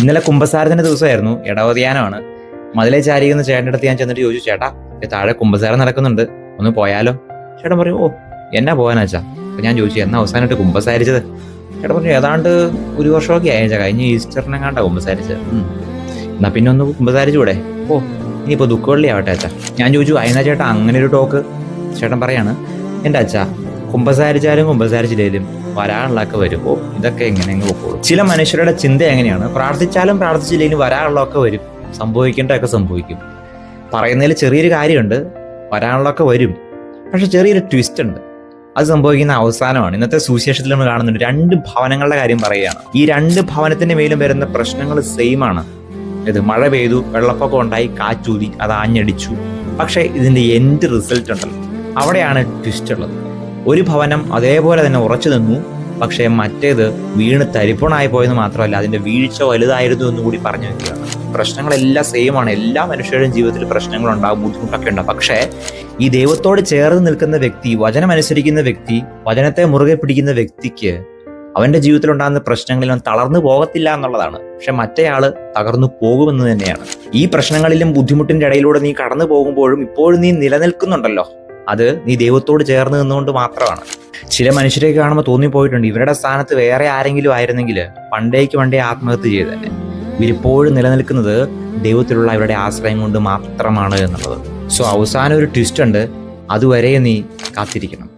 ഇന്നലെ കുമ്പസാരത്തിന്റെ ദിവസമായിരുന്നു, ഇടവധ്യാനമാണ്. മതിലെ ചാരിക്കുന്ന ചേട്ടൻ്റെ അടുത്ത് ഞാൻ ചെന്നിട്ട് ചോദിച്ചു, ചേട്ടാ താഴെ കുമ്പസാരം നടക്കുന്നുണ്ട്, ഒന്ന് പോയാലോ? ചേട്ടൻ പറയും, ഓ എന്നാ പോകാനാച്ചാ? അപ്പൊ ഞാൻ ചോദിച്ചു, എന്നാ അവസാനമായിട്ട് കുമ്പസാരിച്ചത്? ചേട്ടൻ പറഞ്ഞു, ഏതാണ്ട് 1 വർഷമൊക്കെ ആയച്ചാ, കഴിഞ്ഞ ഈസ്റ്ററിനെങ്ങാണ്ടാ കുമ്പസാരിച്ചത്. എന്നാ പിന്നെ ഒന്ന് കുമ്പസാരിച്ചൂടെ? ഓ ഇനിയിപ്പോ ദുഃഖവെള്ളി ആവട്ടെ അച്ഛാ. ഞാൻ ചോദിച്ചു, അതിനാ ചേട്ടാ അങ്ങനെ ഒരു ടോക്ക്? ചേട്ടൻ പറയാണ്, എൻ്റെ അച്ഛാ കുമ്പസാരിച്ചാലും കുമ്പസാരിച്ചില്ലേലും വരാനുള്ളതൊക്കെ വരും. ഓ ഇതൊക്കെ എങ്ങനെയെങ്കിലും പൊക്കോളൂ. ചില മനുഷ്യരുടെ ചിന്ത എങ്ങനെയാണ്, പ്രാർത്ഥിച്ചാലും പ്രാർത്ഥിച്ചില്ലെങ്കിലും വരാനുള്ളതൊക്കെ വരും, സംഭവിക്കേണ്ടതൊക്കെ സംഭവിക്കും. പറയുന്നതിൽ ചെറിയൊരു കാര്യമുണ്ട്, വരാനുള്ളതൊക്കെ വരും, പക്ഷെ ചെറിയൊരു ട്വിസ്റ്റ് ഉണ്ട്. അത് സംഭവിക്കുന്ന അവസാനമാണ്. ഇന്നത്തെ സുവിശേഷത്തിൽ നമ്മൾ കാണുന്നുണ്ട്, 2 ഭവനങ്ങളുടെ കാര്യം പറയുകയാണ്. ഈ 2 ഭവനത്തിന്റെ മേലും വരുന്ന പ്രശ്നങ്ങൾ സെയിം ആണ്. ഇത് മഴ പെയ്തു, വെള്ളപ്പൊക്കം ഉണ്ടായി, കാറ്റൂതി, അത് ആഞ്ഞടിച്ചു. പക്ഷെ ഇതിന്റെ എൻഡ് റിസൾട്ട് ഉണ്ടല്ലോ, അവിടെയാണ് ട്വിസ്റ്റ് ഉള്ളത്. ഒരു ഭവനം അതേപോലെ തന്നെ ഉറച്ചു നിന്നു, പക്ഷെ മറ്റേത് വീണ് തരിപ്പണായി പോയെന്ന് മാത്രമല്ല, അതിന്റെ വീഴ്ച വലുതായിരുന്നു എന്ന് കൂടി പറഞ്ഞു വെക്കുകയാണ്. പ്രശ്നങ്ങളെല്ലാം സെയിം ആണ്. എല്ലാ മനുഷ്യരുടെയും ജീവിതത്തിൽ പ്രശ്നങ്ങളുണ്ടാകും, ബുദ്ധിമുട്ടൊക്കെ ഉണ്ടാകും. പക്ഷേ ഈ ദൈവത്തോട് ചേർന്ന് നിൽക്കുന്ന വ്യക്തി, വചനം അനുസരിക്കുന്ന വ്യക്തി, വചനത്തെ മുറുകെ പിടിക്കുന്ന വ്യക്തിക്ക് അവന്റെ ജീവിതത്തിൽ ഉണ്ടാകുന്ന പ്രശ്നങ്ങളിൽ അവൻ തളർന്നു പോകത്തില്ല എന്നുള്ളതാണ്. പക്ഷെ മറ്റേയാള് തകർന്നു പോകുമെന്ന് തന്നെയാണ്. ഈ പ്രശ്നങ്ങളിലും ബുദ്ധിമുട്ടിന്റെ ഇടയിലൂടെ നീ കടന്നു പോകുമ്പോഴും ഇപ്പോഴും നീ നിലനിൽക്കുന്നുണ്ടല്ലോ, അത് നീ ദൈവത്തോട് ചേർന്ന് നിന്നുകൊണ്ട് മാത്രമാണ്. ചില മനുഷ്യരെ കാണുമ്പോൾ തോന്നിപ്പോയിട്ടുണ്ട്, ഇവരുടെ സ്ഥാനത്ത് വേറെ ആരെങ്കിലും ആയിരുന്നെങ്കിൽ പണ്ടേ ആത്മഹത്യ ചെയ്ത് തന്നെ. ഇവരിപ്പോഴും നിലനിൽക്കുന്നത് ദൈവത്തിലുള്ള ഇവരുടെ ആശ്രയം കൊണ്ട് മാത്രമാണ് എന്നുള്ളത്. സോ അവസാനം ഒരു ട്വിസ്റ്റ് ഉണ്ട്, അതുവരെ നീ കാത്തിരിക്കണം.